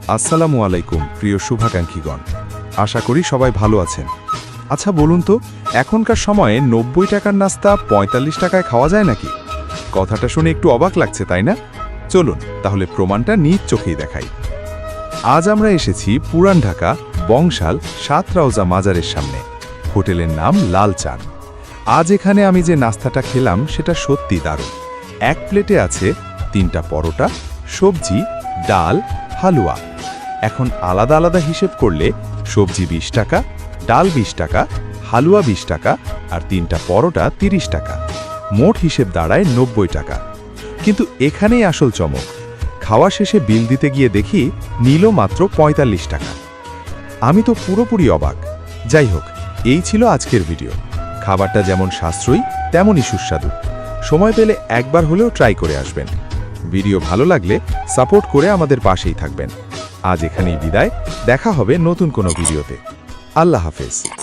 আসসালামু আলাইকুম প্রিয় শুভাকাঙ্ক্ষীগণ, আশা করি সবাই ভালো আছেন। আচ্ছা বলুন তো, এখনকার সময়ে ৯০ টাকার নাস্তা ৪৫ টাকায় খাওয়া যায় নাকি? কথাটা শুনে একটু অবাক লাগছে, তাই না? চলুন তাহলে প্রমাণটা নিজ চোখেই দেখাই। আজ আমরা এসেছি পুরান ঢাকা বংশাল সাতরাউজা মাজারের সামনে। হোটেলের নাম লাল চান। আজ এখানে আমি যে নাস্তাটা খেলাম সেটা সত্যি দারুণ। এক প্লেটে আছে ৩টা পরোটা, সবজি, ডাল, হালুয়া। এখন আলাদা আলাদা হিসেব করলে সবজি ২০ টাকা, ডাল ২০ টাকা, হালুয়া ২০ টাকা আর ৩টা পরোটা ৩০ টাকা। মোট হিসেব দাঁড়ায় ৯০ টাকা। কিন্তু এখানেই আসল চমক। খাওয়া শেষে বিল দিতে গিয়ে দেখি নিল মাত্র ৪৫ টাকা। আমি তো পুরোপুরি অবাক। যাই হোক, এই ছিল আজকের ভিডিও। খাবারটা যেমন সাশ্রয়ী তেমনই সুস্বাদু। সময় পেলে একবার হলেও ট্রাই করে আসবেন। ভিডিও ভালো লাগলে সাপোর্ট করে আমাদের পাশেই থাকবেন। আজ এখানেই বিদায়, দেখা হবে নতুন কোনো ভিডিওতে। আল্লাহ হাফেজ।